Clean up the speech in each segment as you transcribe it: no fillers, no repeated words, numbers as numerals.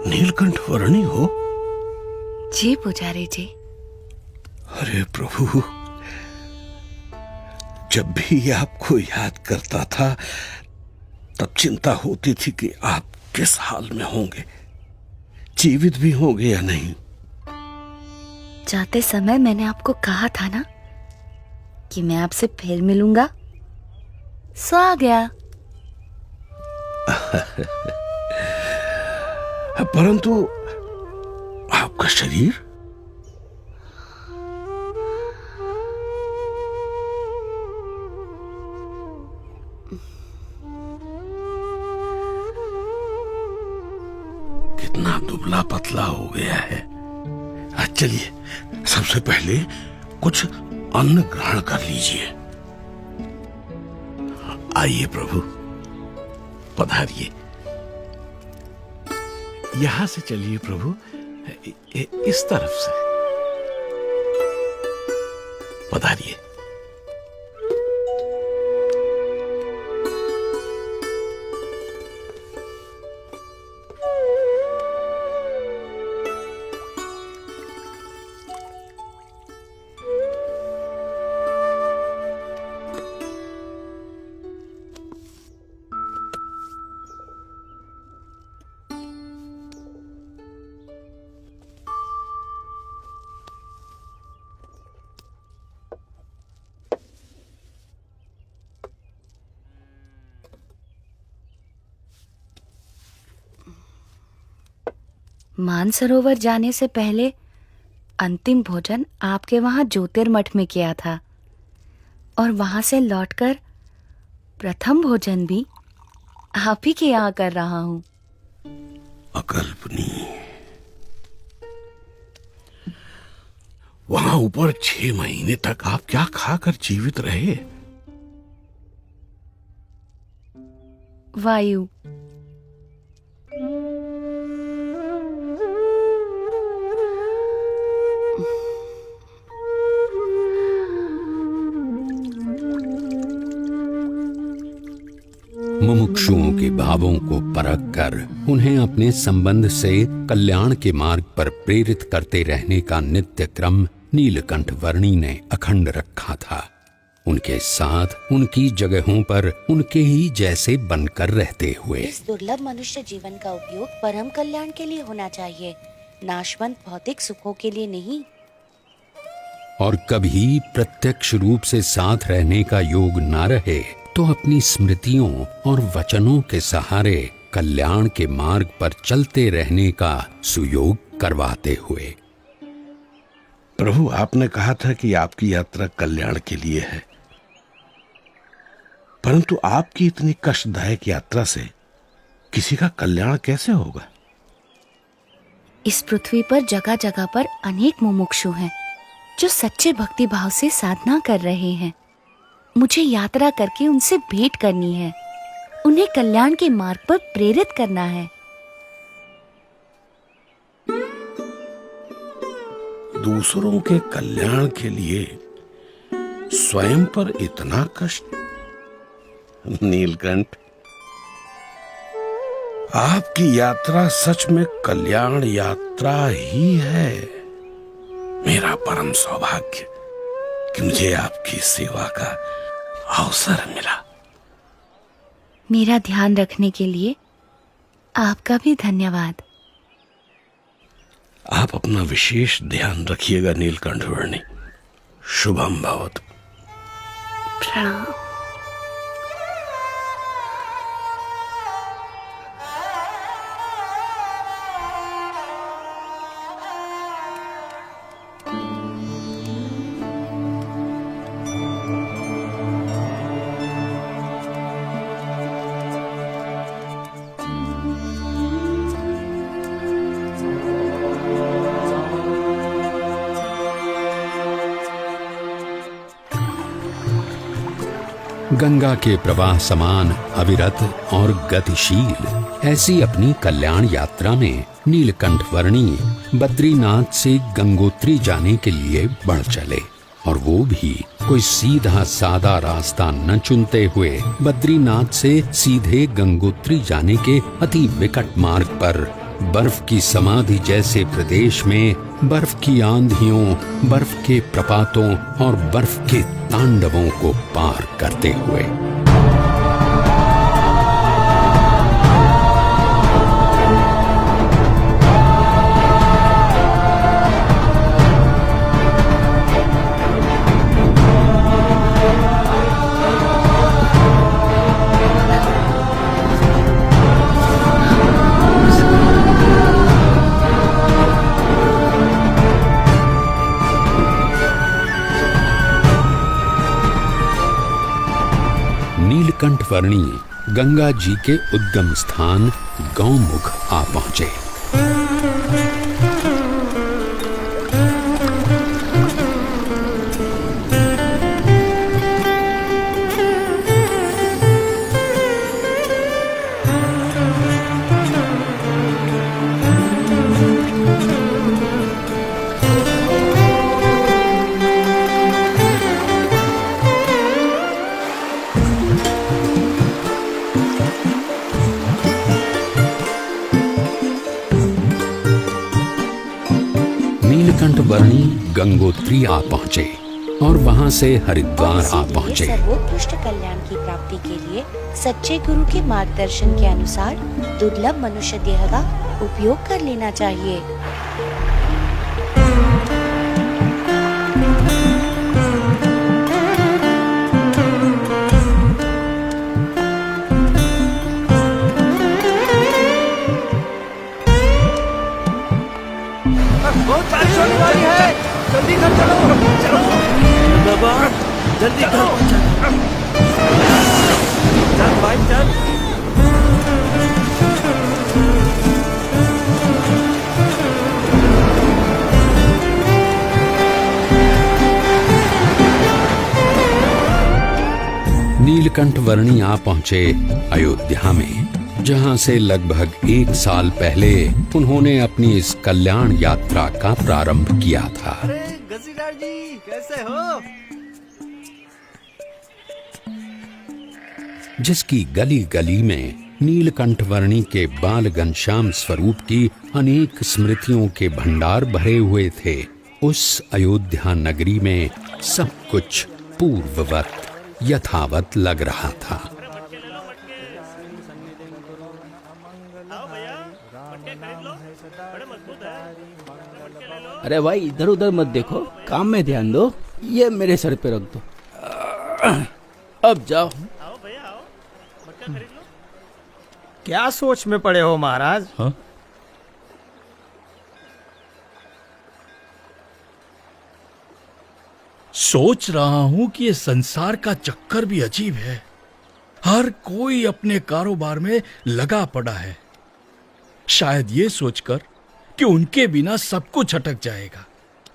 नीलकंठ वर्णी हो? जी पुजारी जी। अरे प्रभु, जब भी आपको याद करता था तब चिंता होती थी कि आप किस हाल में होंगे, जीवित भी होंगे या नहीं। जाते समय मैंने आपको कहा था ना कि मैं आपसे फिर मिलूंगा, सो आ गया। परंतु आपका शरीर? कितना दुबला पतला हो गया है। चलिए, सबसे पहले कुछ अन्न ग्रहण कर लीजिए। आइए प्रभु, पधारिए। यहां से चलिए प्रभु, इस तरफ से पधारिए। मानसरोवर जाने से पहले अंतिम भोजन आपके वहां ज्योतिर्मठ में किया था, और वहां से लौटकर प्रथम भोजन भी आप ही के यहाँ कर रहा हूं। अकल्पनीय। वहां ऊपर 6 महीने तक आप क्या खाकर जीवित रहे? वायु। मुमुक्षुओं के भावों को परख कर उन्हें अपने संबंध से कल्याण के मार्ग पर प्रेरित करते रहने का नित्य क्रम नीलकंठ वर्णी ने अखंड रखा था। उनके साथ उनकी जगहों पर उनके ही जैसे बनकर रहते हुए इस दुर्लभ मनुष्य जीवन का उपयोग परम कल्याण के लिए होना चाहिए, नाशवंत भौतिक सुखों के लिए नहीं। और कभी प्रत्यक्ष रूप से साथ रहने का योग ना रहे तो अपनी स्मृतियों और वचनों के सहारे कल्याण के मार्ग पर चलते रहने का सुयोग करवाते हुए। प्रभु, आपने कहा था कि आपकी यात्रा कल्याण के लिए है, परंतु आपकी इतनी कष्टदायक यात्रा से किसी का कल्याण कैसे होगा? इस पृथ्वी पर जगह जगह पर अनेक मुमुक्षु हैं जो सच्चे भक्ति भाव से साधना कर रहे हैं। मुझे यात्रा करके उनसे भेंट करनी है, उन्हें कल्याण के मार्ग पर प्रेरित करना है। दूसरों के कल्याण के लिए स्वयं पर इतना कष्ट? नीलकंठ, आपकी यात्रा सच में कल्याण यात्रा ही है। मेरा परम सौभाग्य कि मुझे आपकी सेवा का अवसर मिला। मेरा ध्यान रखने के लिए आपका भी धन्यवाद। आप अपना विशेष ध्यान रखिएगा नीलकंठ वर्णी। शुभम भवतु। प्रणाम। गंगा के प्रवाह समान अविरत और गतिशील ऐसी अपनी कल्याण यात्रा में नीलकंठ वर्णी बद्रीनाथ से गंगोत्री जाने के लिए बढ़ चले, और वो भी कोई सीधा सादा रास्ता न चुनते हुए बद्रीनाथ से सीधे गंगोत्री जाने के अति विकट मार्ग पर बर्फ की समाधि जैसे प्रदेश में बर्फ की आंधियों, बर्फ के प्रपातों और बर्फ के तांडवों को पार करते हुए। नीलकंठ वर्णी गंगा जी के उद्गम स्थान गौमुख आ पहुंचे। नीलकंठ वर्णी गंगोत्री आ पहुंचे और वहां से हरिद्वार आ पहुंचे। सर्वोत्कृष्ट कल्याण की प्राप्ति के लिए सच्चे गुरु के मार्गदर्शन के अनुसार दुर्लभ मनुष्य देह का उपयोग कर लेना चाहिए। बहुत बारिश होने वाली है, जल्दी घर चलो। चलो बाबा, जल्दी घर चल भाई चल। नीलकंठ वर्णी आ पहुंचे अयोध्या में, जहां से लगभग 1 साल पहले उन्होंने अपनी इस कल्याण यात्रा का प्रारंभ किया था। अरे घसीदार जी कैसे हो? जिसकी गली गली में नीलकंठ वर्णी के बाल घनश्याम स्वरूप की अनेक स्मृतियों के भंडार भरे हुए थे, उस अयोध्या नगरी में सब कुछ पूर्ववत यथावत लग रहा था। अरे भाई इधर उधर मत देखो, काम में ध्यान दो। ये मेरे सर पे रख दो। अब जाओ। क्या सोच में पड़े हो महाराज? हाँ? सोच रहा हूं कि ये संसार का चक्कर भी अजीब है। हर कोई अपने कारोबार में लगा पड़ा है, शायद ये सोचकर कि उनके बिना सब कुछ अटक जाएगा।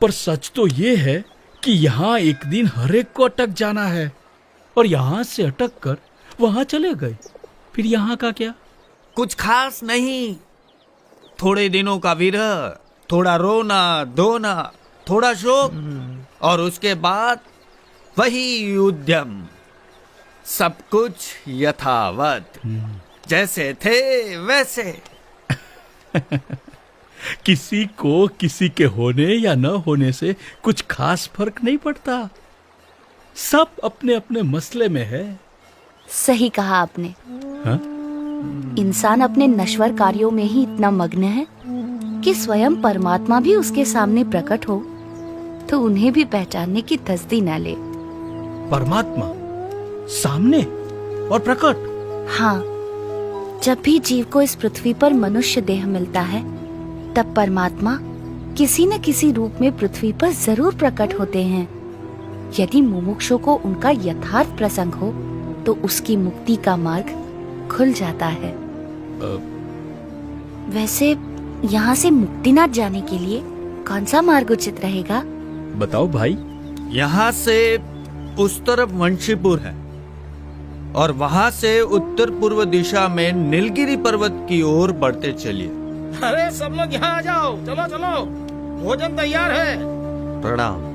पर सच तो ये है कि यहाँ एक दिन हर एक को अटक जाना है, और यहाँ से अटक कर वहां चले गए। फिर यहाँ का क्या? कुछ खास नहीं, थोड़े दिनों का विरह, थोड़ा रोना धोना, थोड़ा शोक, और उसके बाद वही उद्यम। सब कुछ यथावत, जैसे थे वैसे। किसी को किसी के होने या न होने से कुछ खास फर्क नहीं पड़ता। सब अपने अपने मसले में है। सही कहा आपने। हा? इंसान अपने नश्वर कार्यों में ही इतना मग्न है कि स्वयं परमात्मा भी उसके सामने प्रकट हो तो उन्हें भी पहचानने की तसदी न ले। परमात्मा सामने और प्रकट? हाँ, जब भी जीव को इस पृथ्वी पर मनुष्य देह मिलता है, तब परमात्मा किसी न किसी रूप में पृथ्वी पर जरूर प्रकट होते हैं। यदि मुमुक्षु को उनका यथार्थ प्रसंग हो तो उसकी मुक्ति का मार्ग खुल जाता है। वैसे यहाँ से मुक्तिनाथ जाने के लिए कौन सा मार्ग उचित रहेगा? बताओ भाई। यहाँ से उस तरफ वंशीपुर है, और वहाँ से उत्तर पूर्व दिशा में नीलगिरी पर्वत की ओर बढ़ते चलिए। अरे सब लोग यहाँ आ जाओ, चलो चलो, भोजन तैयार है। प्रणाम।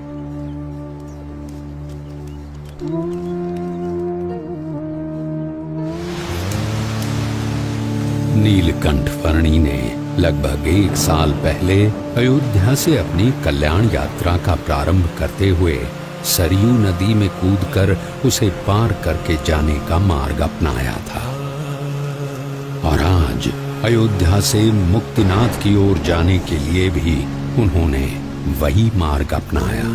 नीलकंठ वर्णी ने लगभग 1 साल पहले अयोध्या से अपनी कल्याण यात्रा का प्रारंभ करते हुए सरयू नदी में कूदकर उसे पार करके जाने का मार्ग अपनाया था और आज अयोध्या से मुक्तिनाथ की ओर जाने के लिए भी उन्होंने वही मार्ग अपनाया।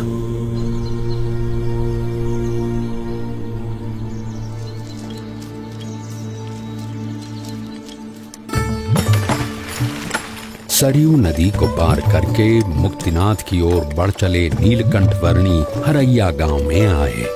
सरयू नदी को पार करके मुक्तिनाथ की ओर बढ़ चले नीलकंठ वर्णी हरैया गांव में आए।